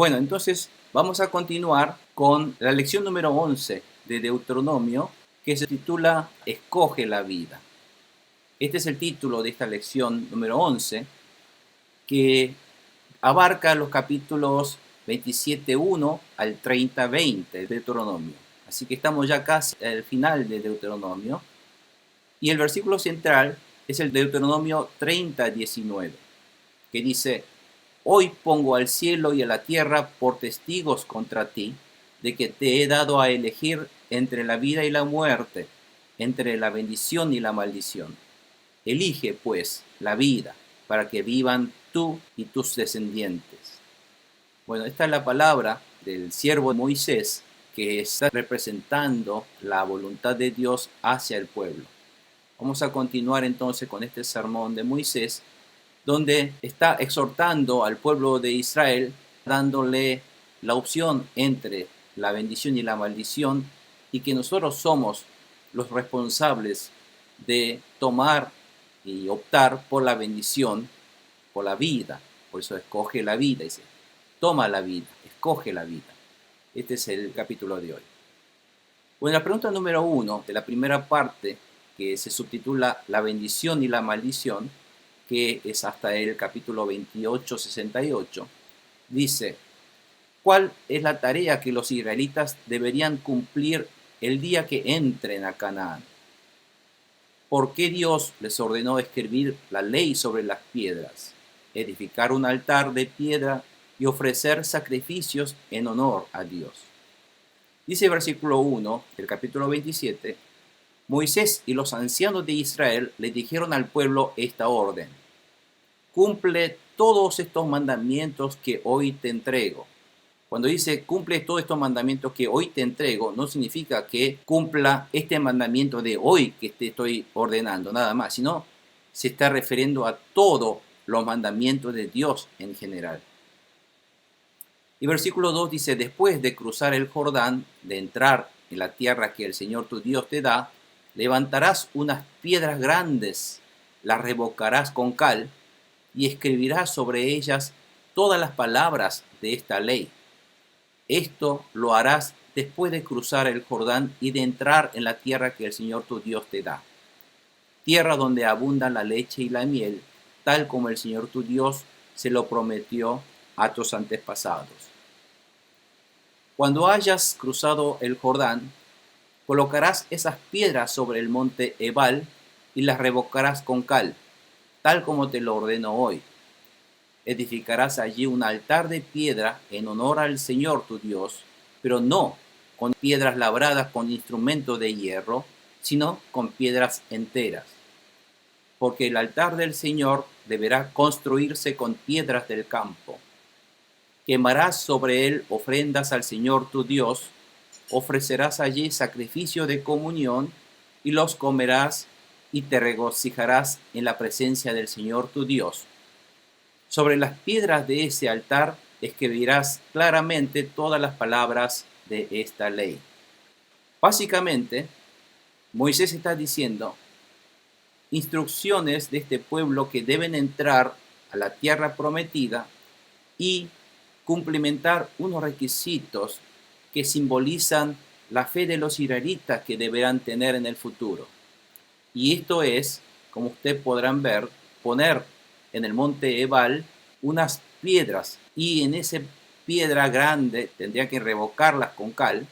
Bueno, entonces vamos a continuar con la lección número 11 de Deuteronomio, que se titula Escoge la vida. Este es el título de esta lección número 11, que abarca los capítulos 27.1 al 30.20 de Deuteronomio. Así que estamos ya casi al final de Deuteronomio. Y el versículo central es el Deuteronomio 30:19, que dice: Hoy pongo al cielo y a la tierra por testigos contra ti, de que te he dado a elegir entre la vida y la muerte, entre la bendición y la maldición. Elige, pues, la vida, para que vivan tú y tus descendientes. Bueno, esta es la palabra del siervo Moisés, que está representando la voluntad de Dios hacia el pueblo. Vamos a continuar entonces con este sermón de Moisés, donde está exhortando al pueblo de Israel, dándole la opción entre la bendición y la maldición, y que nosotros somos los responsables de tomar y optar por la bendición, por la vida. Por eso escoge la vida, dice, toma la vida, escoge la vida. Este es el capítulo de hoy. Bueno, la pregunta número 1 de la primera parte, que se subtitula La bendición y la maldición, que es hasta el capítulo 28-68, dice: ¿cuál es la tarea que los israelitas deberían cumplir el día que entren a Canaán? ¿Por qué Dios les ordenó escribir la ley sobre las piedras, edificar un altar de piedra y ofrecer sacrificios en honor a Dios? Dice el versículo 1 del capítulo 27, Moisés y los ancianos de Israel le dijeron al pueblo esta orden: cumple todos estos mandamientos que hoy te entrego. Cuando dice cumple todos estos mandamientos que hoy te entrego, no significa que cumpla este mandamiento de hoy que te estoy ordenando, nada más, sino se está refiriendo a todos los mandamientos de Dios en general. Y versículo 2 dice: después de cruzar el Jordán, de entrar en la tierra que el Señor tu Dios te da, levantarás unas piedras grandes, las revocarás con cal y escribirás sobre ellas todas las palabras de esta ley. Esto lo harás después de cruzar el Jordán y de entrar en la tierra que el Señor tu Dios te da, tierra donde abundan la leche y la miel, tal como el Señor tu Dios se lo prometió a tus antepasados. Cuando hayas cruzado el Jordán, colocarás esas piedras sobre el monte Ebal y las revocarás con cal, tal como te lo ordeno hoy. Edificarás allí un altar de piedra en honor al Señor tu Dios, pero no con piedras labradas con instrumento de hierro, sino con piedras enteras. Porque el altar del Señor deberá construirse con piedras del campo. Quemarás sobre él ofrendas al Señor tu Dios, ofrecerás allí sacrificio de comunión y los comerás y te regocijarás en la presencia del Señor tu Dios. Sobre las piedras de ese altar escribirás claramente todas las palabras de esta ley. Básicamente, Moisés está diciendo instrucciones de este pueblo que deben entrar a la tierra prometida y cumplimentar unos requisitos que simbolizan la fe de los israelitas que deberán tener en el futuro. Y esto es, como ustedes podrán ver, poner en el monte Ebal unas piedras, y en esa piedra grande tendría que revocarlas con cal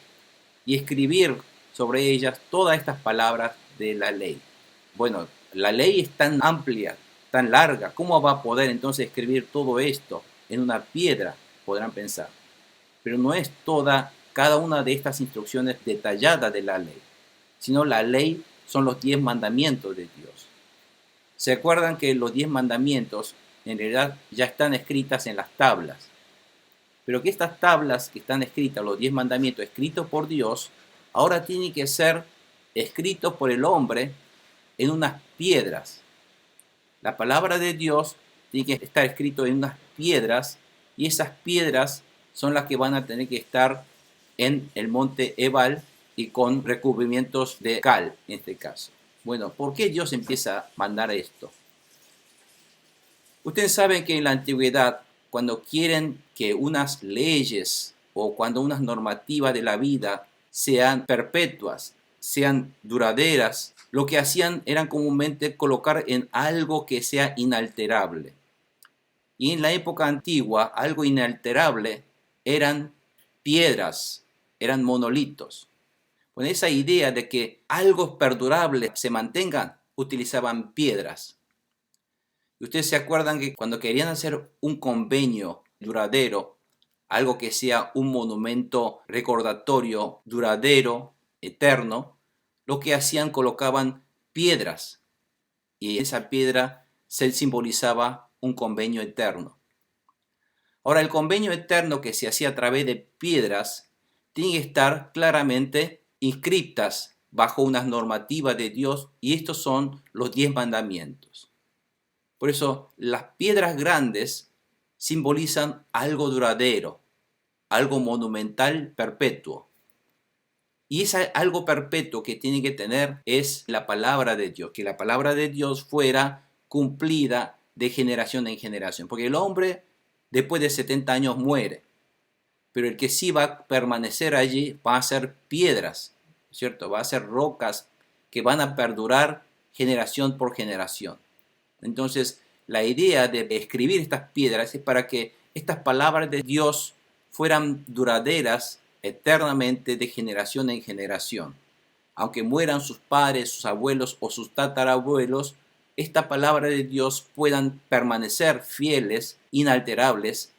y escribir sobre ellas todas estas palabras de la ley. Bueno, la ley es tan amplia, tan larga, ¿cómo va a poder entonces escribir todo esto en una piedra? Podrán pensar. Pero no es cada una de estas instrucciones detalladas de la ley, sino la ley son los 10 mandamientos de Dios. ¿Se acuerdan que los 10 mandamientos en realidad ya están escritas en las tablas? Pero que estas tablas que están escritas, los 10 mandamientos escritos por Dios, ahora tienen que ser escritos por el hombre en unas piedras. La palabra de Dios tiene que estar escrito en unas piedras, y esas piedras son las que van a tener que estar en el monte Ebal y con recubrimientos de cal en este caso. Bueno, ¿por qué Dios empieza a mandar esto? Ustedes saben que en la antigüedad cuando quieren que unas leyes o cuando unas normativas de la vida sean perpetuas, sean duraderas, lo que hacían era comúnmente colocar en algo que sea inalterable. Y en la época antigua, algo inalterable eran piedras, eran monolitos. Con esa idea de que algo perdurable se mantenga, utilizaban piedras. Y ustedes se acuerdan que cuando querían hacer un convenio duradero, algo que sea un monumento recordatorio duradero, eterno, lo que hacían colocaban piedras y esa piedra se simbolizaba un convenio eterno. Ahora, el convenio eterno que se hacía a través de piedras tiene que estar claramente inscritas bajo unas normativas de Dios y estos son los 10 mandamientos. Por eso, las piedras grandes simbolizan algo duradero, algo monumental, perpetuo. Y ese algo perpetuo que tiene que tener es la palabra de Dios, que la palabra de Dios fuera cumplida de generación en generación. Porque el hombre después de 70 años muere, pero el que sí va a permanecer allí va a ser piedras, ¿cierto? Va a ser rocas que van a perdurar generación por generación. Entonces, la idea de escribir estas piedras es para que estas palabras de Dios fueran duraderas eternamente de generación en generación. Aunque mueran sus padres, sus abuelos o sus tatarabuelos, esta palabra de Dios puedan permanecer fieles, inalterables,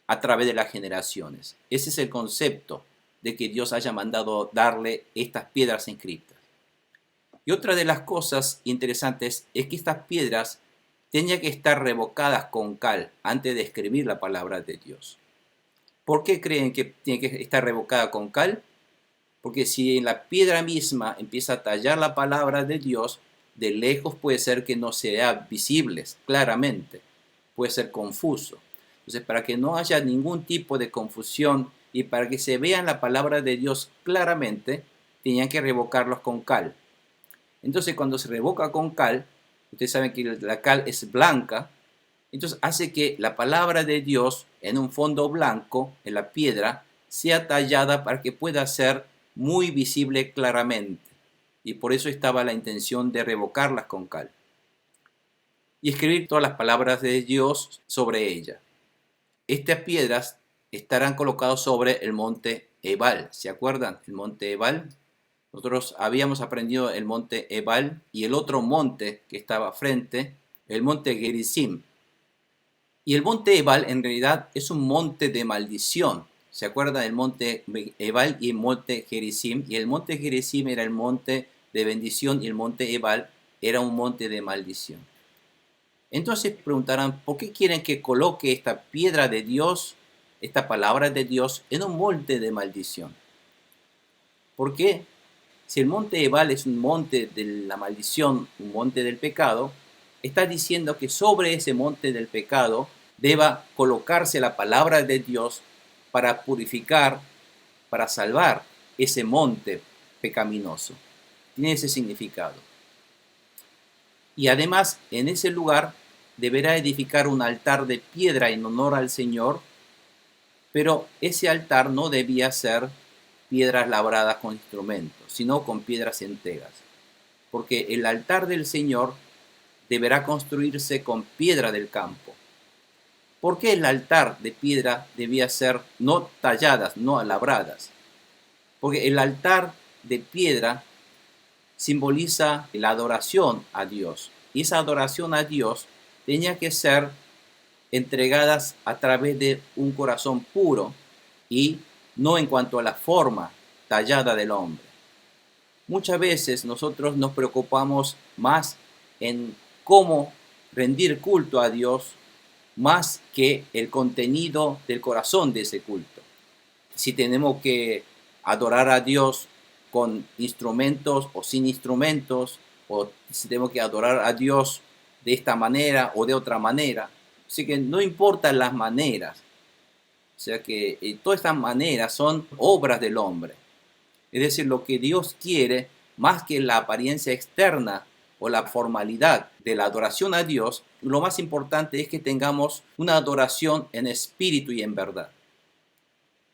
a través de las generaciones. Ese es el concepto de que Dios haya mandado darle estas piedras inscritas. Y otra de las cosas interesantes es que estas piedras tenían que estar revocadas con cal antes de escribir la palabra de Dios. ¿Por qué creen que tiene que estar revocada con cal? Porque si en la piedra misma empieza a tallar la palabra de Dios, de lejos puede ser que no sea visible claramente, puede ser confuso. Entonces, para que no haya ningún tipo de confusión y para que se vea la palabra de Dios claramente, tenían que revocarlos con cal. Entonces, cuando se revoca con cal, ustedes saben que la cal es blanca, entonces hace que la palabra de Dios en un fondo blanco, en la piedra, sea tallada para que pueda ser muy visible claramente. Y por eso estaba la intención de revocarlas con cal. Y escribir todas las palabras de Dios sobre ella. Estas piedras estarán colocadas sobre el monte Ebal. ¿Se acuerdan? El monte Ebal. Nosotros habíamos aprendido el monte Ebal y el otro monte que estaba frente, el monte Gerizim. Y el monte Ebal en realidad es un monte de maldición. ¿Se acuerdan del monte Ebal y el monte Gerizim? Y el monte Gerizim era el monte de bendición y el monte Ebal era un monte de maldición. Entonces preguntarán, ¿por qué quieren que coloque esta piedra de Dios, esta palabra de Dios, en un monte de maldición? ¿Por qué? Si el monte Ebal es un monte de la maldición, un monte del pecado, está diciendo que sobre ese monte del pecado deba colocarse la palabra de Dios para purificar, para salvar ese monte pecaminoso. Tiene ese significado. Y además, en ese lugar deberá edificar un altar de piedra en honor al Señor, pero ese altar no debía ser piedras labradas con instrumentos, sino con piedras enteras. Porque el altar del Señor deberá construirse con piedra del campo. ¿Por qué el altar de piedra debía ser no talladas, no labradas? Porque el altar de piedra simboliza la adoración a Dios. Y esa adoración a Dios tenía que ser entregadas a través de un corazón puro y no en cuanto a la forma tallada del hombre. Muchas veces nosotros nos preocupamos más en cómo rendir culto a Dios más que el contenido del corazón de ese culto. Si tenemos que adorar a Dios con instrumentos o sin instrumentos, o si tenemos que adorar a Dios de esta manera o de otra manera. Así que no importan las maneras. O sea que todas estas maneras son obras del hombre. Es decir, lo que Dios quiere, más que la apariencia externa o la formalidad de la adoración a Dios, lo más importante es que tengamos una adoración en espíritu y en verdad.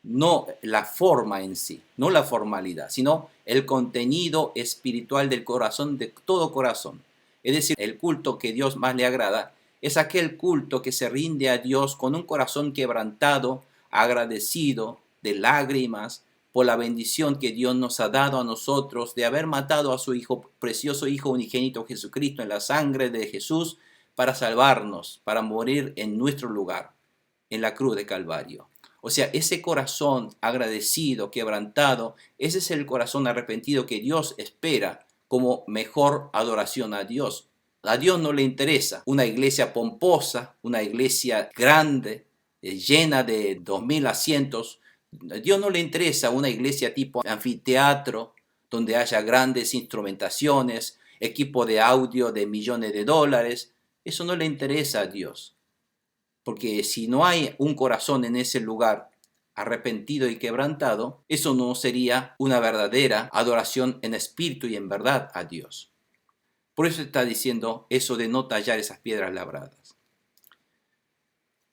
No la forma en sí, no la formalidad, sino el contenido espiritual del corazón, de todo corazón. Es decir, el culto que Dios más le agrada es aquel culto que se rinde a Dios con un corazón quebrantado, agradecido, de lágrimas, por la bendición que Dios nos ha dado a nosotros de haber matado a su Hijo, precioso Hijo unigénito Jesucristo, en la sangre de Jesús, para salvarnos, para morir en nuestro lugar, en la cruz de Calvario. O sea, ese corazón agradecido, quebrantado, ese es el corazón arrepentido que Dios espera como mejor adoración a Dios. A Dios no le interesa una iglesia pomposa, una iglesia grande, llena de 2000 asientos. A Dios no le interesa una iglesia tipo anfiteatro, donde haya grandes instrumentaciones, equipo de audio de millones de dólares. Eso no le interesa a Dios. Porque si no hay un corazón en ese lugar arrepentido y quebrantado, eso no sería una verdadera adoración en espíritu y en verdad a Dios. Por eso está diciendo eso de no tallar esas piedras labradas.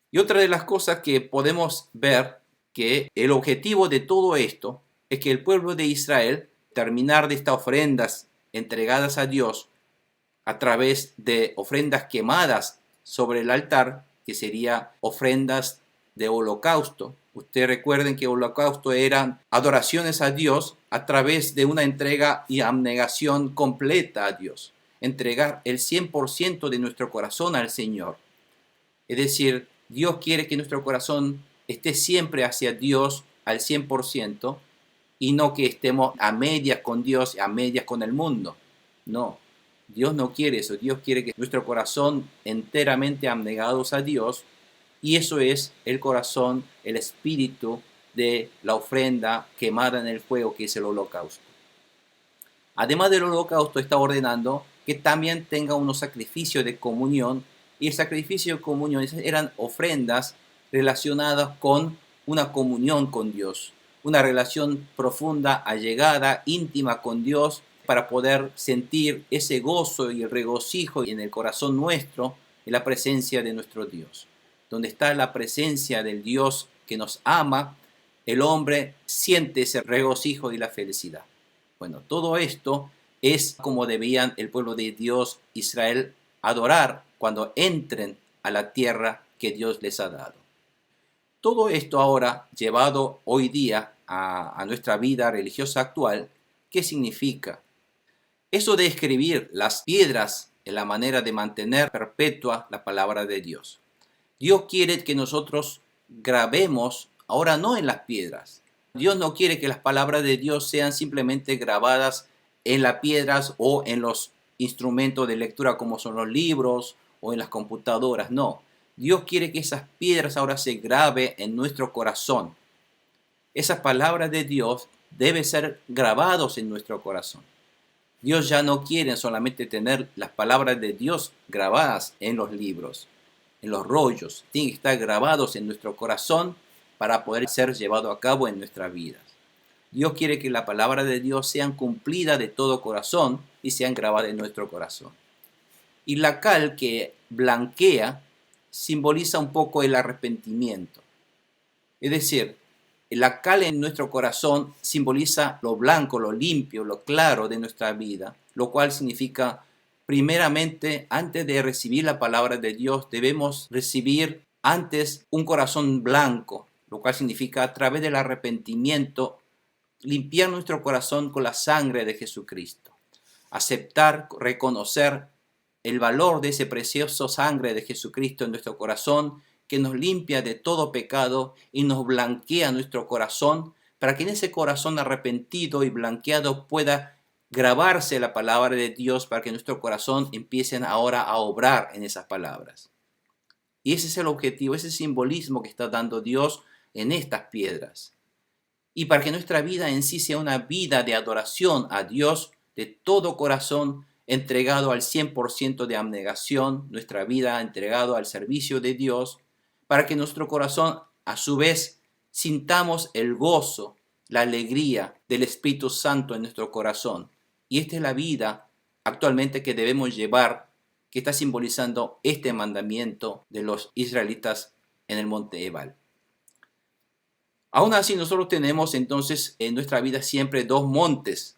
Y otra de las cosas que podemos ver, que el objetivo de todo esto es que el pueblo de Israel terminar de estas ofrendas entregadas a Dios a través de ofrendas quemadas sobre el altar, que serían ofrendas de holocausto. Ustedes recuerden que holocausto eran adoraciones a Dios a través de una entrega y abnegación completa a Dios. Entregar el 100% de nuestro corazón al Señor. Es decir, Dios quiere que nuestro corazón esté siempre hacia Dios al 100% y no que estemos a medias con Dios y a medias con el mundo. No. Dios no quiere eso. Dios quiere que nuestro corazón enteramente abnegados a Dios, y eso es el corazón, el espíritu de la ofrenda quemada en el fuego, que es el holocausto. Además del holocausto, está ordenando que también tenga unos sacrificios de comunión, y el sacrificio de comunión eran ofrendas relacionadas con una comunión con Dios, una relación profunda, allegada, íntima con Dios, para poder sentir ese gozo y el regocijo en el corazón nuestro en la presencia de nuestro Dios. Donde está la presencia del Dios que nos ama, el hombre siente ese regocijo y la felicidad. Bueno, todo esto es como debían el pueblo de Dios, Israel, adorar cuando entren a la tierra que Dios les ha dado. Todo esto ahora, llevado hoy día a nuestra vida religiosa actual, ¿qué significa? Eso de escribir las piedras es la manera de mantener perpetua la palabra de Dios. Dios quiere que nosotros grabemos, ahora no en las piedras. Dios no quiere que las palabras de Dios sean simplemente grabadas en las piedras o en los instrumentos de lectura como son los libros o en las computadoras. No. Dios quiere que esas piedras ahora se graben en nuestro corazón. Esas palabras de Dios deben ser grabados en nuestro corazón. Dios ya no quiere solamente tener las palabras de Dios grabadas en los libros, en los rollos. Tienen que estar grabados en nuestro corazón para poder ser llevado a cabo en nuestras vidas. Dios quiere que la palabra de Dios sean cumplida de todo corazón y sean grabadas en nuestro corazón. Y la cal que blanquea simboliza un poco el arrepentimiento. Es decir, la cal en nuestro corazón simboliza lo blanco, lo limpio, lo claro de nuestra vida, lo cual significa, primeramente, antes de recibir la palabra de Dios, debemos recibir antes un corazón blanco, lo cual significa, a través del arrepentimiento, limpiar nuestro corazón con la sangre de Jesucristo. Aceptar, reconocer el valor de ese precioso sangre de Jesucristo en nuestro corazón, que nos limpia de todo pecado y nos blanquea nuestro corazón, para que en ese corazón arrepentido y blanqueado pueda grabarse la palabra de Dios, para que nuestro corazón empiece ahora a obrar en esas palabras. Y ese es el objetivo, ese simbolismo que está dando Dios en estas piedras. Y para que nuestra vida en sí sea una vida de adoración a Dios de todo corazón, entregado al 100% de abnegación, nuestra vida entregado al servicio de Dios, para que nuestro corazón, a su vez, sintamos el gozo, la alegría del Espíritu Santo en nuestro corazón. Y esta es la vida actualmente que debemos llevar, que está simbolizando este mandamiento de los israelitas en el monte Ebal. Aún así, nosotros tenemos entonces en nuestra vida siempre dos montes.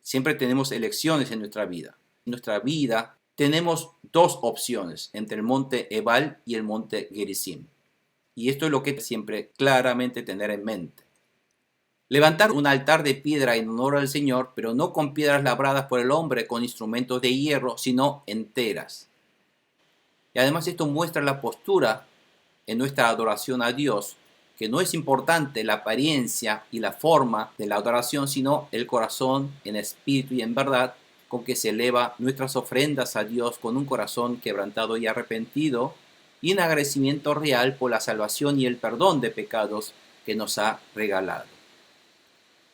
Siempre tenemos elecciones en nuestra vida. En nuestra vida tenemos dos opciones entre el monte Ebal y el monte Gerizim. Y esto es lo que siempre claramente tener en mente. Levantar un altar de piedra en honor al Señor, pero no con piedras labradas por el hombre con instrumentos de hierro, sino enteras. Y además esto muestra la postura en nuestra adoración a Dios, que no es importante la apariencia y la forma de la adoración, sino el corazón en espíritu y en verdad con que se eleva nuestras ofrendas a Dios con un corazón quebrantado y arrepentido y un agradecimiento real por la salvación y el perdón de pecados que nos ha regalado.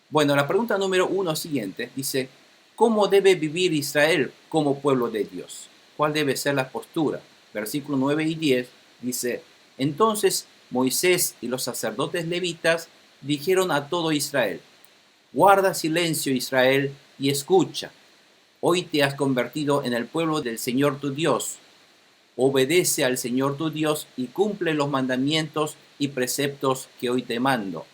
Bueno, la pregunta número 1 siguiente dice, ¿cómo debe vivir Israel como pueblo de Dios? ¿Cuál debe ser la postura? Versículos 9 y 10 dice, entonces Moisés y los sacerdotes levitas dijeron a todo Israel, guarda silencio Israel y escucha. Hoy te has convertido en el pueblo del Señor tu Dios. Obedece al Señor tu Dios y cumple los mandamientos y preceptos que hoy te mando.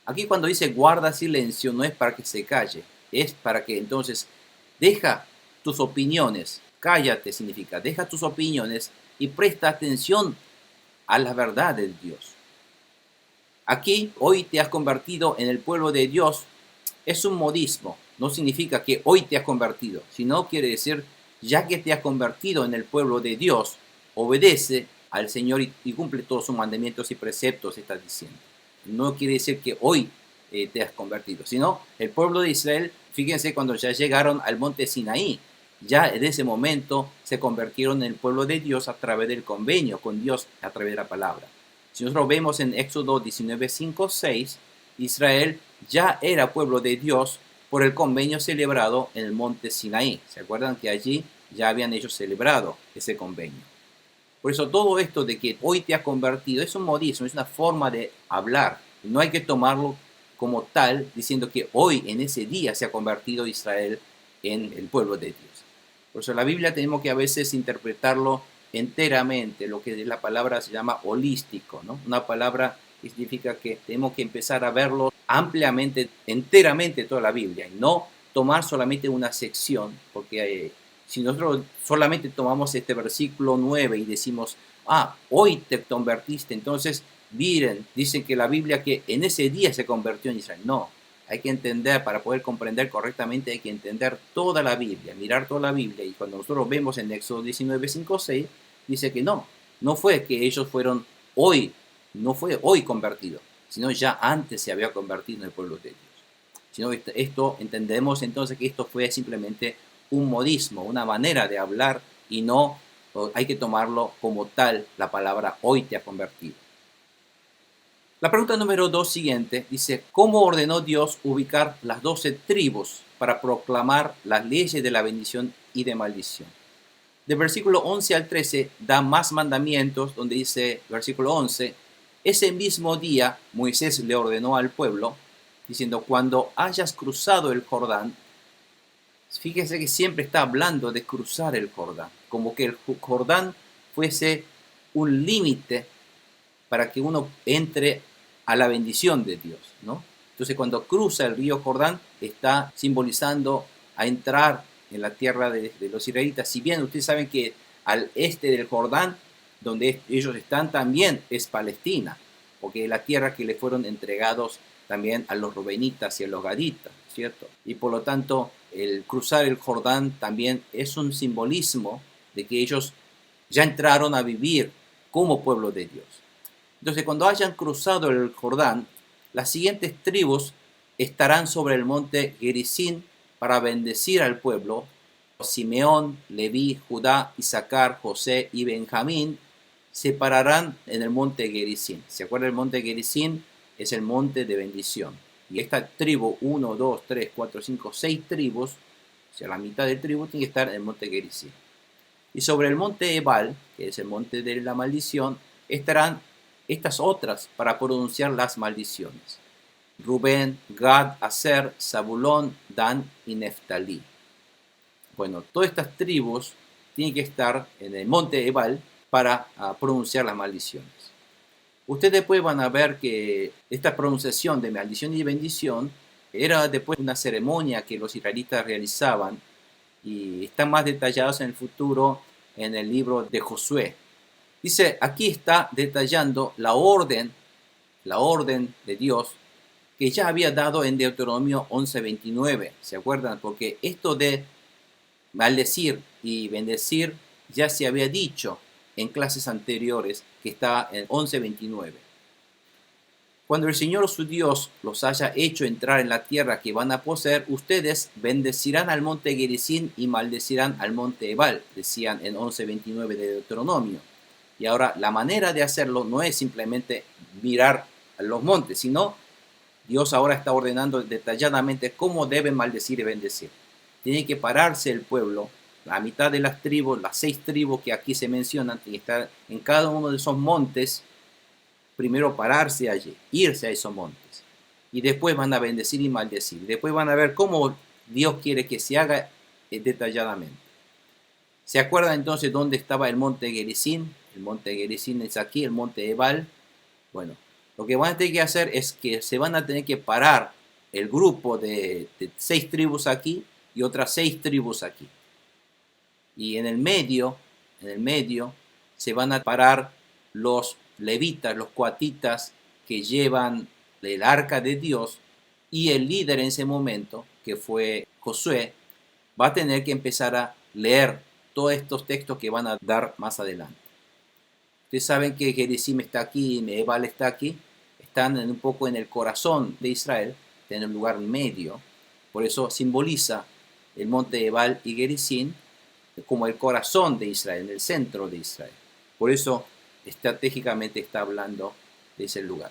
Aquí cuando dice guarda silencio no es para que se calle, es para que entonces deja tus opiniones, cállate significa, deja tus opiniones y presta atención a la verdad de Dios. Aquí hoy te has convertido en el pueblo de Dios, es un modismo, no significa que hoy te has convertido, sino quiere decir ya que te has convertido en el pueblo de Dios, obedece al Señor y cumple todos sus mandamientos y preceptos, está diciendo. No quiere decir que hoy te has convertido, sino el pueblo de Israel, fíjense cuando ya llegaron al monte Sinaí, ya en ese momento se convirtieron en el pueblo de Dios a través del convenio con Dios, a través de la palabra. Si nosotros vemos en Éxodo 19, 5, 6, Israel ya era pueblo de Dios por el convenio celebrado en el monte Sinaí. ¿Se acuerdan que allí ya habían ellos celebrado ese convenio? Por eso todo esto de que hoy te has convertido es un modismo, es una forma de hablar. No hay que tomarlo como tal, diciendo que hoy, en ese día, se ha convertido Israel en el pueblo de Dios. Por eso la Biblia tenemos que a veces interpretarlo enteramente, lo que la palabra se llama holístico, ¿no? Una palabra que significa que tenemos que empezar a verlo ampliamente, enteramente toda la Biblia, y no tomar solamente una sección, porque si nosotros solamente tomamos este versículo 9 y decimos, hoy te convertiste, entonces miren, dicen que la Biblia que en ese día se convirtió en Israel. No, hay que entender, para poder comprender correctamente, hay que entender toda la Biblia, mirar toda la Biblia. Y cuando nosotros vemos en Éxodo 19, 5, 6, dice que no fue que ellos fueron hoy, no fue hoy convertido, sino ya antes se había convertido en el pueblo de Dios. Sino esto entendemos entonces que esto fue simplemente un modismo, una manera de hablar y no hay que tomarlo como tal la palabra hoy te ha convertido. La pregunta número 2 siguiente dice, ¿cómo ordenó Dios ubicar las 12 tribus para proclamar las leyes de la bendición y de maldición? Del versículo 11 al 13 da más mandamientos donde dice, versículo 11, ese mismo día Moisés le ordenó al pueblo, diciendo, cuando hayas cruzado el Jordán, fíjese que siempre está hablando de cruzar el Jordán, como que el Jordán fuese un límite para que uno entre a la bendición de Dios, ¿no? Entonces cuando cruza el río Jordán está simbolizando a entrar en la tierra de los israelitas. Si bien ustedes saben que al este del Jordán, donde ellos están también es Palestina, porque es la tierra que le fueron entregados también a los rubenitas y a los gaditas, ¿cierto? Y por lo tanto el cruzar el Jordán también es un simbolismo de que ellos ya entraron a vivir como pueblo de Dios. Entonces, cuando hayan cruzado el Jordán, las siguientes tribus estarán sobre el monte Gerizim para bendecir al pueblo. Simeón, Leví, Judá, Isaacar, José y Benjamín se pararán en el monte Gerizim. ¿Se acuerdan? El monte Gerizim es el monte de bendición. Y esta tribu, 1, 2, 3, 4, 5, 6 tribus, o sea, la mitad de tribu tiene que estar en el monte Gerizim. Y sobre el monte Ebal, que es el monte de la maldición, estarán estas otras para pronunciar las maldiciones. Rubén, Gad, Aser, Zabulón, Dan y Neftalí. Bueno, todas estas tribus tienen que estar en el monte Ebal para pronunciar las maldiciones. Ustedes después van a ver que esta pronunciación de maldición y bendición era después de una ceremonia que los israelitas realizaban y están más detallados en el futuro en el libro de Josué. Dice, aquí está detallando la orden de Dios que ya había dado en Deuteronomio 11:29. ¿Se acuerdan? Porque esto de maldecir y bendecir ya se había dicho en clases anteriores, que está en 11:29. Cuando el Señor su Dios los haya hecho entrar en la tierra que van a poseer, ustedes bendecirán al monte Gerizim y maldecirán al monte Ebal, decían en 11:29 de Deuteronomio. Y ahora la manera de hacerlo no es simplemente mirar a los montes, sino Dios ahora está ordenando detalladamente cómo deben maldecir y bendecir. Tiene que pararse el pueblo, la mitad de las tribus, las 6 tribus que aquí se mencionan, tienen que estar en cada uno de esos montes. Primero pararse allí, irse a esos montes. Y después van a bendecir y maldecir. Después van a ver cómo Dios quiere que se haga detalladamente. ¿Se acuerdan entonces dónde estaba el monte Gerizim? El monte Gerizim es aquí, el monte Ebal. Bueno, lo que van a tener que hacer es que se van a tener que parar el grupo de 6 tribus aquí y otras 6 tribus aquí. Y en el medio se van a parar los levitas, los coatitas que llevan el arca de Dios, y el líder en ese momento, que fue Josué, va a tener que empezar a leer todos estos textos que van a dar más adelante. Ustedes saben que Gerizim está aquí y Ebal está aquí, están un poco en el corazón de Israel, en el lugar medio, por eso simboliza el monte Ebal y Gerizim como el corazón de Israel, en el centro de Israel. Por eso estratégicamente está hablando de ese lugar.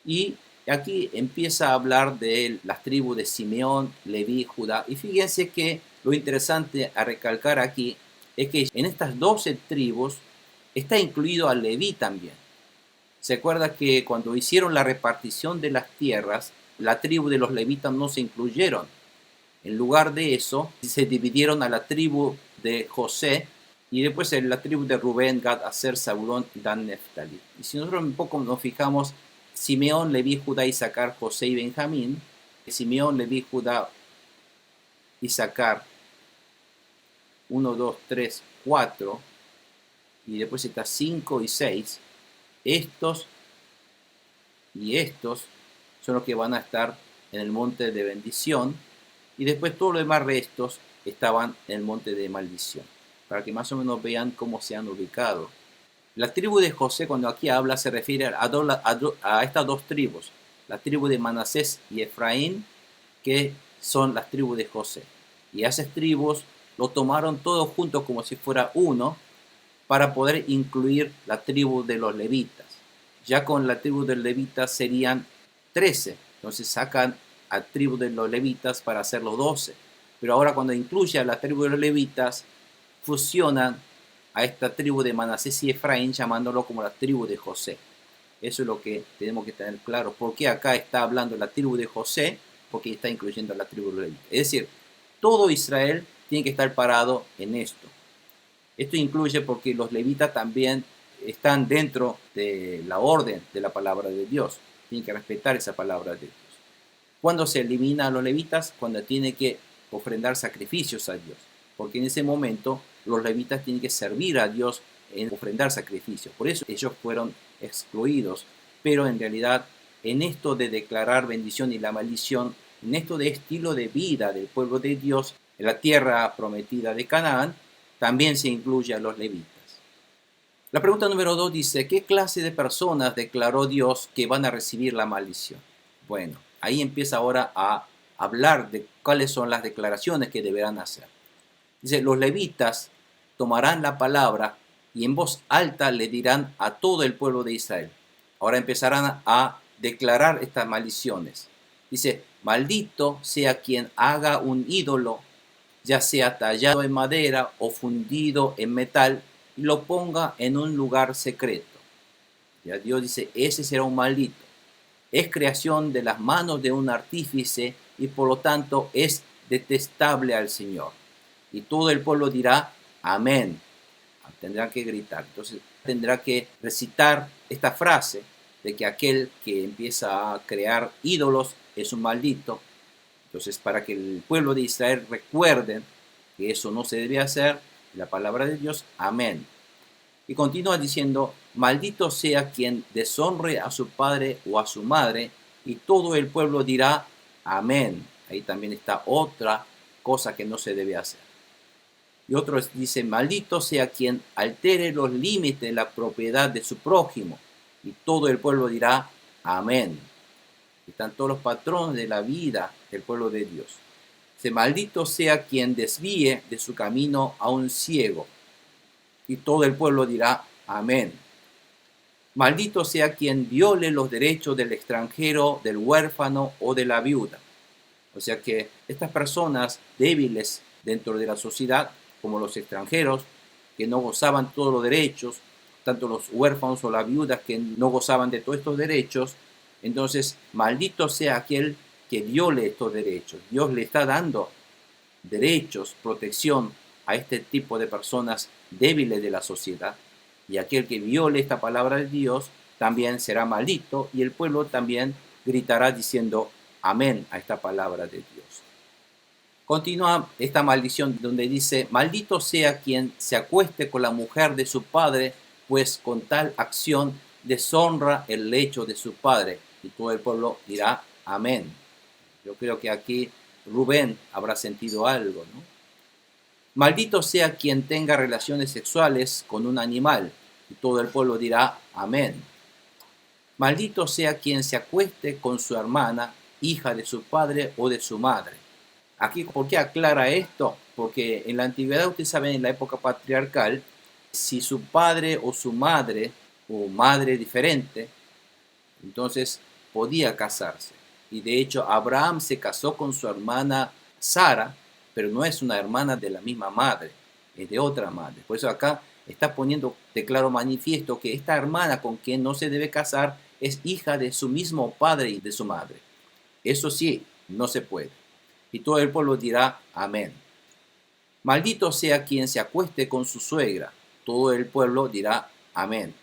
Y aquí empieza a hablar de las tribus de Simeón, Leví, Judá. Y fíjense que lo interesante a recalcar aquí es que en estas 12 tribus está incluido a Leví también. Se acuerda que cuando hicieron la repartición de las tierras, la tribu de los levitas no se incluyeron. En lugar de eso, se dividieron a la tribu de José y después en la tribu de Rubén, Gad, Aser, Zabulón, Dan, Neftali. Y si nosotros un poco nos fijamos, Simeón, Leví, Judá, Isaacar, José y Benjamín, Simeón, Leví, Judá, Isaacar, 1, 2, 3, 4, y después está 5 y 6, estos y estos son los que van a estar en el monte de bendición, y después todos los demás restos estaban en el monte de maldición, para que más o menos vean cómo se han ubicado. La tribu de José, cuando aquí habla, se refiere a estas 2 tribus, la tribu de Manasés y Efraín, que son las tribus de José. Y a esas tribus lo tomaron todos juntos como si fuera uno, para poder incluir la tribu de los levitas. Ya con la tribu de los levitas serían 13, entonces sacan a tribu de los levitas para hacer los 12. Pero ahora cuando incluye a la tribu de los levitas, fusionan a esta tribu de Manasés y Efraín llamándolo como la tribu de José. Eso es lo que tenemos que tener claro. ¿Por qué acá está hablando la tribu de José? Porque está incluyendo a la tribu de los levitas. Es decir, todo Israel tiene que estar parado en esto. Esto incluye porque los levitas también están dentro de la orden de la palabra de Dios. Tienen que respetar esa palabra de Dios. ¿Cuándo se elimina a los levitas? Cuando tiene que ofrendar sacrificios a Dios. Porque en ese momento los levitas tienen que servir a Dios en ofrendar sacrificios. Por eso ellos fueron excluidos. Pero en realidad, en esto de declarar bendición y la maldición, en esto de estilo de vida del pueblo de Dios, en la tierra prometida de Canaán, también se incluye a los levitas. La pregunta número 2 dice, ¿qué clase de personas declaró Dios que van a recibir la maldición? Bueno, ahí empieza ahora a hablar de cuáles son las declaraciones que deberán hacer. Dice, los levitas tomarán la palabra y en voz alta le dirán a todo el pueblo de Israel. Ahora empezarán a declarar estas maldiciones. Dice, maldito sea quien haga un ídolo, ya sea tallado en madera o fundido en metal, y lo ponga en un lugar secreto. Ya Dios dice, ese será un maldito. Es creación de las manos de un artífice y por lo tanto es detestable al Señor. Y todo el pueblo dirá, amén. Tendrá que gritar. Entonces tendrá que recitar esta frase de que aquel que empieza a crear ídolos es un maldito. Entonces, para que el pueblo de Israel recuerden que eso no se debe hacer, la palabra de Dios, amén. Y continúa diciendo, maldito sea quien deshonre a su padre o a su madre, y todo el pueblo dirá, amén. Ahí también está otra cosa que no se debe hacer. Y otro dice, maldito sea quien altere los límites de la propiedad de su prójimo, y todo el pueblo dirá, amén. Están todos los patrones de la vida del pueblo de Dios. Dice, maldito sea quien desvíe de su camino a un ciego, y todo el pueblo dirá, amén. Maldito sea quien viole los derechos del extranjero, del huérfano o de la viuda. O sea que estas personas débiles dentro de la sociedad, como los extranjeros, que no gozaban todos los derechos, tanto los huérfanos o las viudas que no gozaban de todos estos derechos, entonces maldito sea aquel que viole estos derechos. Dios le está dando derechos, protección a este tipo de personas débiles de la sociedad, y aquel que viole esta palabra de Dios también será maldito, y el pueblo también gritará diciendo amén a esta palabra de Dios. Continúa esta maldición donde dice, maldito sea quien se acueste con la mujer de su padre, pues con tal acción deshonra el lecho de su padre. Y todo el pueblo dirá amén. Yo creo que aquí Rubén habrá sentido algo, ¿no? Maldito sea quien tenga relaciones sexuales con un animal. Y todo el pueblo dirá amén. Maldito sea quien se acueste con su hermana, hija de su padre o de su madre. Aquí, ¿por qué aclara esto? Porque en la antigüedad, ustedes saben, en la época patriarcal, si su padre o madre diferente, entonces podía casarse. Y de hecho, Abraham se casó con su hermana Sara, pero no es una hermana de la misma madre, es de otra madre. Por eso acá está poniendo de claro manifiesto que esta hermana con quien no se debe casar es hija de su mismo padre y de su madre. Eso sí, no se puede. Y todo el pueblo dirá amén. Maldito sea quien se acueste con su suegra. Todo el pueblo dirá amén.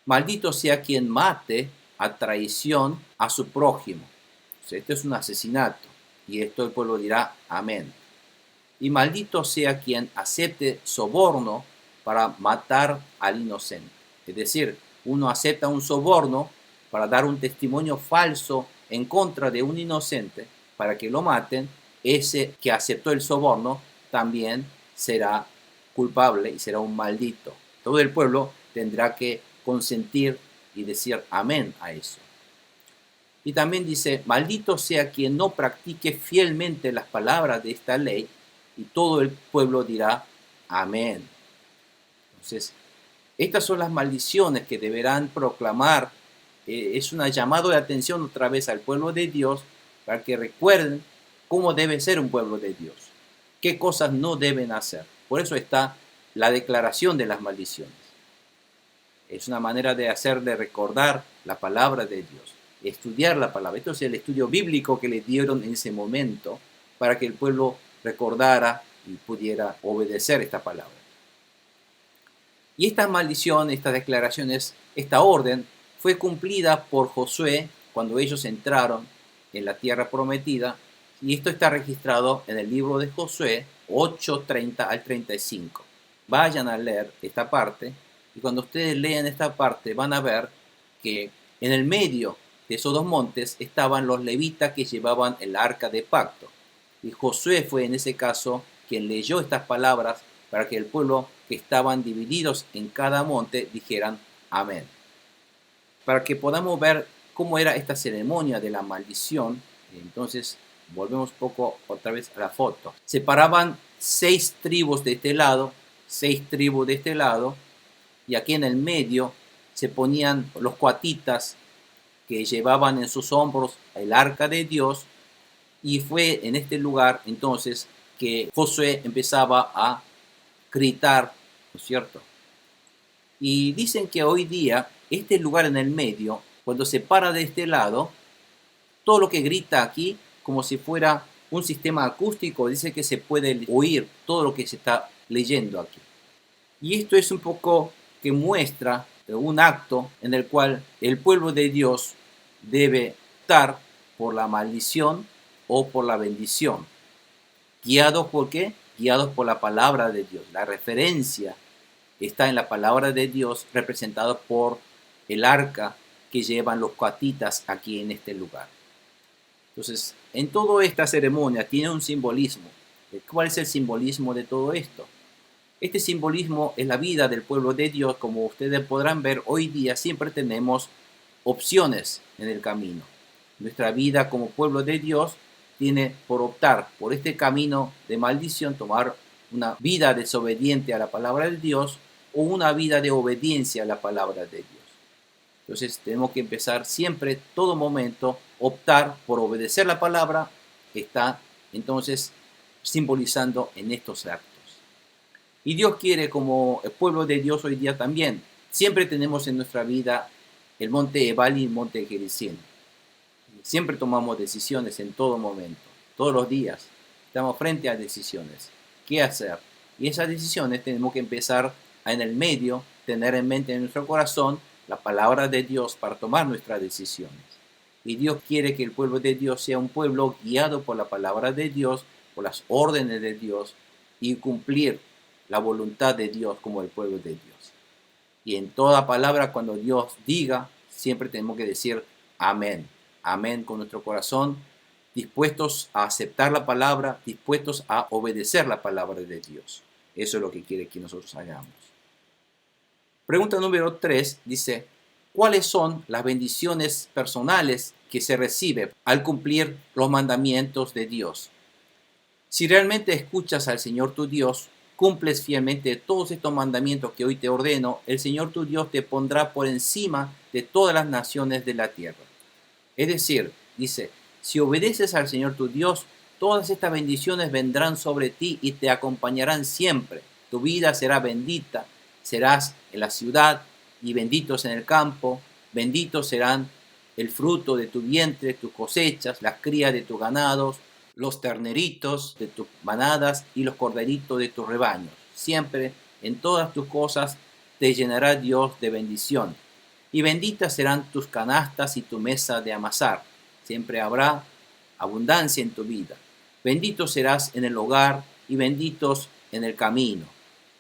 Maldito sea quien mate a traición a su prójimo. O sea, esto es un asesinato. Y esto el pueblo dirá amén. Y maldito sea quien acepte soborno para matar al inocente. Es decir, uno acepta un soborno para dar un testimonio falso en contra de un inocente para que lo maten. Ese que aceptó el soborno también será culpable y será un maldito. Todo el pueblo tendrá que consentir y decir amén a eso. Y también dice, maldito sea quien no practique fielmente las palabras de esta ley, y todo el pueblo dirá amén. Entonces, estas son las maldiciones que deberán proclamar. Es un llamado de atención otra vez al pueblo de Dios para que recuerden cómo debe ser un pueblo de Dios, qué cosas no deben hacer. Por eso está la declaración de las maldiciones. Es una manera de recordar la palabra de Dios, estudiar la palabra. Esto es el estudio bíblico que le dieron en ese momento para que el pueblo recordara y pudiera obedecer esta palabra. Y esta maldición, estas declaraciones, esta orden fue cumplida por Josué cuando ellos entraron en la tierra prometida, y esto está registrado en el libro de Josué 8:30 al 35. Vayan a leer esta parte, y cuando ustedes lean esta parte van a ver que en el medio de esos dos montes estaban los levitas que llevaban el arca de pacto. Y Josué fue en ese caso quien leyó estas palabras para que el pueblo que estaban divididos en cada monte dijeran amén. Para que podamos ver cómo era esta ceremonia de la maldición, entonces volvemos un poco otra vez a la foto. Separaban 6 tribus de este lado, 6 tribus de este lado, y aquí en el medio se ponían los coatitas que llevaban en sus hombros el arca de Dios, y fue en este lugar entonces que Josué empezaba a gritar, ¿no es cierto? Y dicen que hoy día este lugar en el medio, cuando se para de este lado, todo lo que grita aquí como si fuera un sistema acústico, dice que se puede oír todo lo que se está leyendo aquí. Y esto es un poco que muestra un acto en el cual el pueblo de Dios debe optar por la maldición o por la bendición. ¿Guiados por qué? Guiados por la palabra de Dios. La referencia está en la palabra de Dios, representado por el arca que llevan los coatitas aquí en este lugar. Entonces, en toda esta ceremonia tiene un simbolismo. ¿Cuál es el simbolismo de todo esto? Este simbolismo es la vida del pueblo de Dios. Como ustedes podrán ver, hoy día siempre tenemos opciones en el camino. Nuestra vida como pueblo de Dios tiene por optar por este camino de maldición, tomar una vida desobediente a la palabra de Dios o una vida de obediencia a la palabra de Dios. Entonces tenemos que empezar siempre, todo momento, optar por obedecer la palabra que está entonces simbolizando en estos actos. Y Dios quiere, como el pueblo de Dios hoy día también, siempre tenemos en nuestra vida el monte Ebal y el monte Gerizim. Siempre tomamos decisiones en todo momento, todos los días. Estamos frente a decisiones. ¿Qué hacer? Y esas decisiones tenemos que empezar en el medio, tener en mente en nuestro corazón la palabra de Dios para tomar nuestras decisiones. Y Dios quiere que el pueblo de Dios sea un pueblo guiado por la palabra de Dios, por las órdenes de Dios y cumplir la voluntad de Dios como el pueblo de Dios. Y en toda palabra, cuando Dios diga, siempre tenemos que decir amén. Amén con nuestro corazón, dispuestos a aceptar la palabra, dispuestos a obedecer la palabra de Dios. Eso es lo que quiere que nosotros hagamos. Pregunta número 3 dice, ¿cuáles son las bendiciones personales que se recibe al cumplir los mandamientos de Dios? Si realmente escuchas al Señor tu Dios, cumples fielmente todos estos mandamientos que hoy te ordeno, el Señor tu Dios te pondrá por encima de todas las naciones de la tierra. Es decir, dice, si obedeces al Señor tu Dios, todas estas bendiciones vendrán sobre ti y te acompañarán siempre. Tu vida será bendita, serás en la ciudad y benditos en el campo, benditos serán el fruto de tu vientre, tus cosechas, las crías de tus ganados, los terneritos de tus manadas y los corderitos de tus rebaños. Siempre en todas tus cosas te llenará Dios de bendición. Y benditas serán tus canastas y tu mesa de amasar. Siempre habrá abundancia en tu vida. Bendito serás en el hogar y benditos en el camino.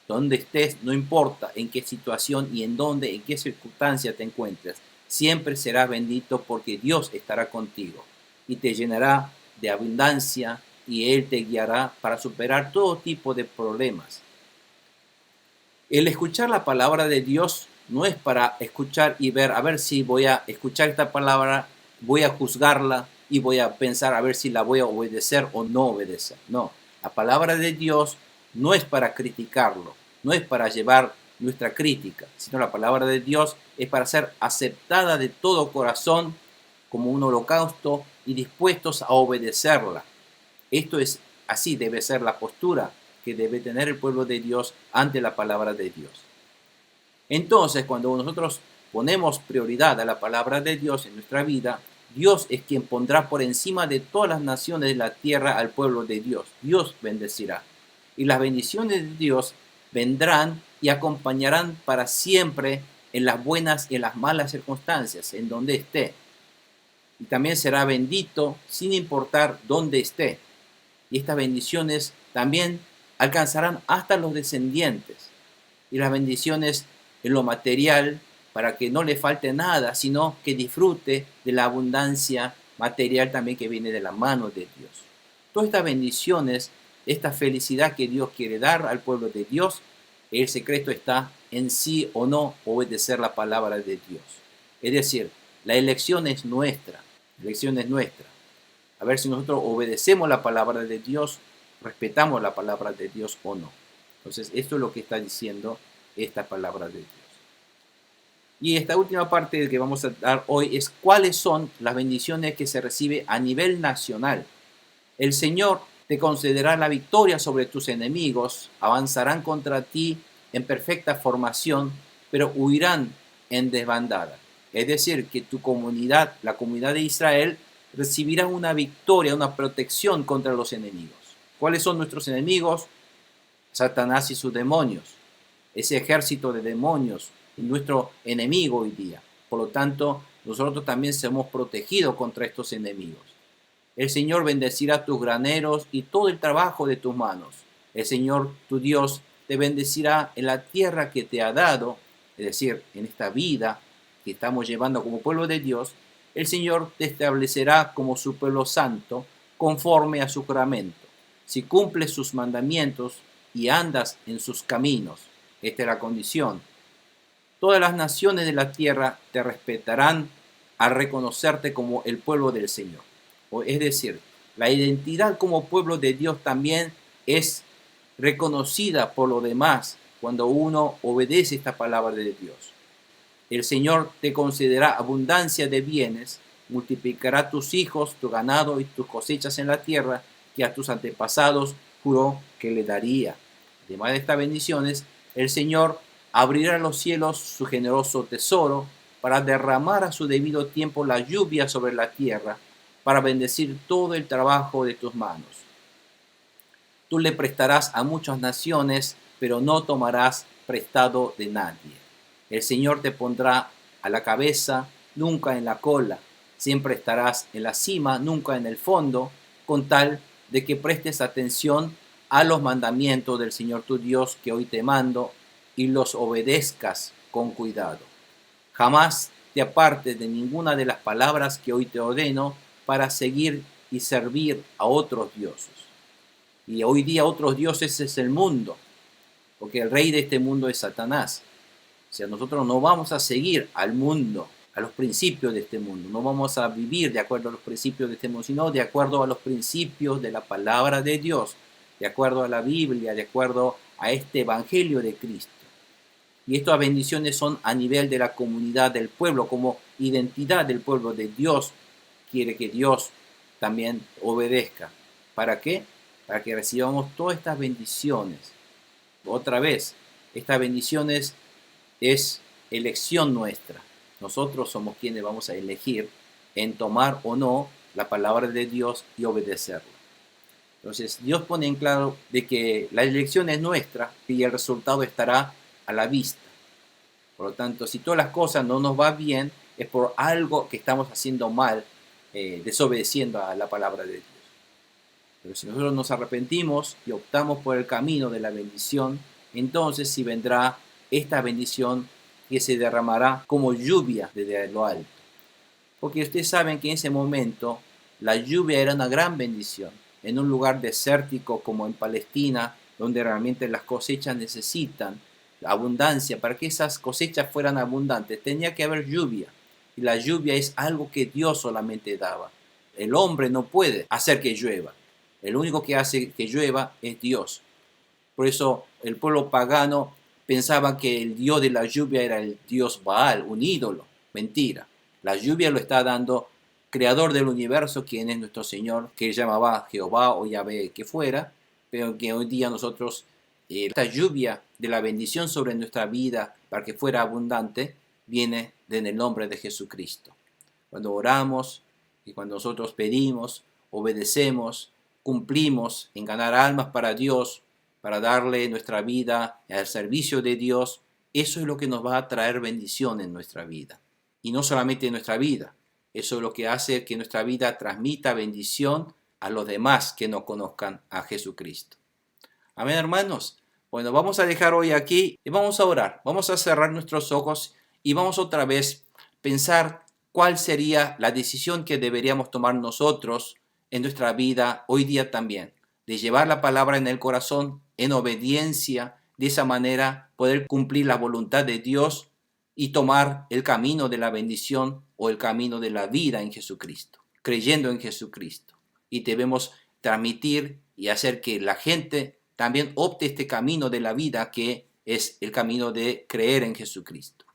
Donde estés, no importa en qué situación y en dónde, en qué circunstancia te encuentres. Siempre serás bendito porque Dios estará contigo y te llenará de abundancia y Él te guiará para superar todo tipo de problemas. El escuchar la palabra de Dios no es para escuchar y ver, a ver si voy a escuchar esta palabra, voy a juzgarla y voy a pensar a ver si la voy a obedecer o no obedecer. No, la palabra de Dios no es para criticarlo, no es para llevar nuestra crítica, sino la palabra de Dios es para ser aceptada de todo corazón como un holocausto y dispuestos a obedecerla. Esto es así, debe ser la postura que debe tener el pueblo de Dios ante la palabra de Dios. Entonces, cuando nosotros ponemos prioridad a la palabra de Dios en nuestra vida, Dios es quien pondrá por encima de todas las naciones de la tierra al pueblo de Dios. Dios bendecirá. Y las bendiciones de Dios vendrán y acompañarán para siempre en las buenas y en las malas circunstancias, en donde esté. Y también será bendito sin importar dónde esté. Y estas bendiciones también alcanzarán hasta los descendientes. Y las bendiciones en lo material, para que no le falte nada, sino que disfrute de la abundancia material también que viene de la mano de Dios. Todas estas bendiciones, esta felicidad que Dios quiere dar al pueblo de Dios, el secreto está en sí o no obedecer la palabra de Dios. Es decir, la elección es nuestra, la elección es nuestra. A ver si nosotros obedecemos la palabra de Dios, respetamos la palabra de Dios o no. Entonces, esto es lo que está diciendo esta palabra de Dios. Y esta última parte que vamos a dar hoy es cuáles son las bendiciones que se recibe a nivel nacional. El Señor te concederá la victoria sobre tus enemigos, avanzarán contra ti en perfecta formación, pero huirán en desbandada. Es decir, que tu comunidad, la comunidad de Israel, recibirán una victoria, una protección contra los enemigos. ¿Cuáles son nuestros enemigos? Satanás y sus demonios. Ese ejército de demonios es nuestro enemigo hoy día. Por lo tanto, nosotros también somos protegidos contra estos enemigos. El Señor bendecirá tus graneros y todo el trabajo de tus manos. El Señor, tu Dios, te bendecirá en la tierra que te ha dado, es decir, en esta vida que estamos llevando como pueblo de Dios. El Señor te establecerá como su pueblo santo, conforme a su juramento, si cumples sus mandamientos y andas en sus caminos. Esta es la condición. Todas las naciones de la tierra te respetarán al reconocerte como el pueblo del Señor. Es decir, la identidad como pueblo de Dios también es reconocida por los demás cuando uno obedece esta palabra de Dios. El Señor te concederá abundancia de bienes, multiplicará tus hijos, tu ganado y tus cosechas en la tierra que a tus antepasados juró que le daría. Además de estas bendiciones, el Señor abrirá los cielos su generoso tesoro para derramar a su debido tiempo la lluvia sobre la tierra, para bendecir todo el trabajo de tus manos. Tú le prestarás a muchas naciones, pero no tomarás prestado de nadie. El Señor te pondrá a la cabeza, nunca en la cola. Siempre estarás en la cima, nunca en el fondo, con tal de que prestes atención a los mandamientos del Señor tu Dios que hoy te mando y los obedezcas con cuidado. Jamás te apartes de ninguna de las palabras que hoy te ordeno para seguir y servir a otros dioses. Y hoy día otros dioses es el mundo, porque el rey de este mundo es Satanás. O sea, nosotros no vamos a seguir al mundo, a los principios de este mundo. No vamos a vivir de acuerdo a los principios de este mundo, sino de acuerdo a los principios de la palabra de Dios, de acuerdo a la Biblia, de acuerdo a este evangelio de Cristo. Y estas bendiciones son a nivel de la comunidad del pueblo, como identidad del pueblo de Dios. Quiere que Dios también obedezca. ¿Para qué? Para que recibamos todas estas bendiciones. Otra vez, estas bendiciones es elección nuestra. Nosotros somos quienes vamos a elegir en tomar o no la palabra de Dios y obedecerla. Entonces, Dios pone en claro de que la elección es nuestra y el resultado estará a la vista. Por lo tanto, si todas las cosas no nos van bien, es por algo que estamos haciendo mal, desobedeciendo a la palabra de Dios. Pero si nosotros nos arrepentimos y optamos por el camino de la bendición, entonces sí vendrá esta bendición que se derramará como lluvia desde lo alto. Porque ustedes saben que en ese momento la lluvia era una gran bendición. En un lugar desértico como en Palestina, donde realmente las cosechas necesitan abundancia, para que esas cosechas fueran abundantes, tenía que haber lluvia. Y la lluvia es algo que Dios solamente daba. El hombre no puede hacer que llueva. El único que hace que llueva es Dios. Por eso el pueblo pagano pensaba que el dios de la lluvia era el dios Baal, un ídolo. Mentira. La lluvia lo está dando creador del universo, quien es nuestro Señor, que llamaba Jehová o Yahvé que fuera, pero que hoy día nosotros, esta lluvia de la bendición sobre nuestra vida para que fuera abundante, viene en el nombre de Jesucristo. Cuando oramos y cuando nosotros pedimos, obedecemos, cumplimos en ganar almas para Dios, para darle nuestra vida al servicio de Dios, eso es lo que nos va a traer bendición en nuestra vida. Y no solamente en nuestra vida, eso es lo que hace que nuestra vida transmita bendición a los demás que no conozcan a Jesucristo. Amén, hermanos. Bueno, vamos a dejar hoy aquí y vamos a orar. Vamos a cerrar nuestros ojos y vamos otra vez a pensar cuál sería la decisión que deberíamos tomar nosotros en nuestra vida hoy día también, de llevar la palabra en el corazón en obediencia, de esa manera poder cumplir la voluntad de Dios y tomar el camino de la bendición o el camino de la vida en Jesucristo, creyendo en Jesucristo. Y debemos transmitir y hacer que la gente también opte este camino de la vida, que es el camino de creer en Jesucristo.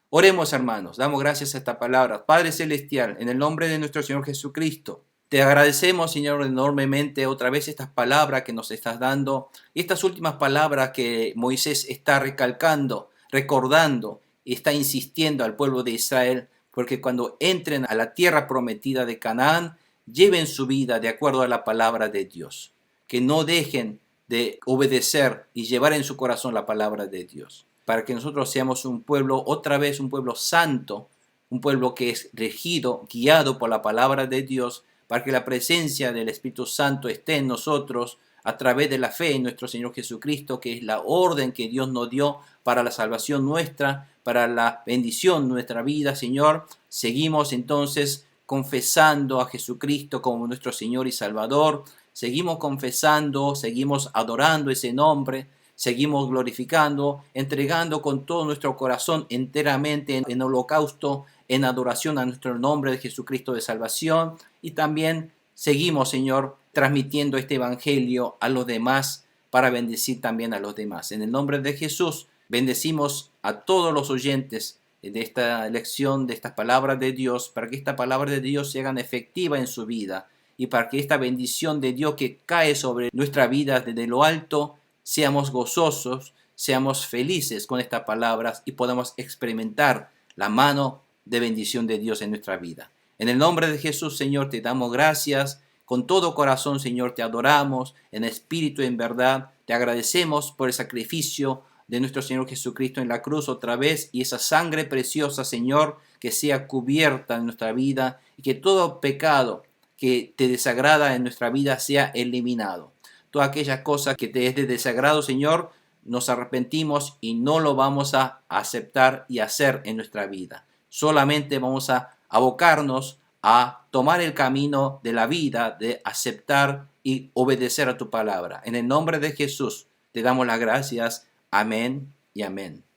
Oremos, hermanos, damos gracias a esta palabra. Padre Celestial, en el nombre de nuestro Señor Jesucristo, te agradecemos, Señor, enormemente otra vez estas palabras que nos estás dando, estas últimas palabras que Moisés está recalcando, recordando y está insistiendo al pueblo de Israel porque cuando entren a la tierra prometida de Canaán, lleven su vida de acuerdo a la palabra de Dios, que no dejen de obedecer y llevar en su corazón la palabra de Dios, para que nosotros seamos un pueblo, otra vez un pueblo santo, un pueblo que es regido, guiado por la palabra de Dios, para que la presencia del Espíritu Santo esté en nosotros a través de la fe en nuestro Señor Jesucristo, que es la orden que Dios nos dio para la salvación nuestra, para la bendición de nuestra vida, Señor. Seguimos entonces confesando a Jesucristo como nuestro Señor y Salvador. Seguimos confesando, seguimos adorando ese nombre, seguimos glorificando, entregando con todo nuestro corazón enteramente en holocausto, en adoración a nuestro nombre de Jesucristo de salvación. Y también seguimos, Señor, transmitiendo este evangelio a los demás para bendecir también a los demás. En el nombre de Jesús, bendecimos a todos los oyentes de esta lección, de estas palabras de Dios, para que esta palabra de Dios se hagan efectiva en su vida y para que esta bendición de Dios que cae sobre nuestra vida desde lo alto, seamos gozosos, seamos felices con estas palabras y podamos experimentar la mano de bendición de Dios en nuestra vida. En el nombre de Jesús, Señor, te damos gracias. Con todo corazón, Señor, te adoramos en espíritu y en verdad. Te agradecemos por el sacrificio de nuestro Señor Jesucristo en la cruz otra vez y esa sangre preciosa, Señor, que sea cubierta en nuestra vida y que todo pecado que te desagrada en nuestra vida sea eliminado. Toda aquella cosa que te es de desagrado, Señor, nos arrepentimos y no lo vamos a aceptar y hacer en nuestra vida. Solamente vamos a abocarnos a tomar el camino de la vida, de aceptar y obedecer a tu palabra. En el nombre de Jesús te damos las gracias. Amén y amén.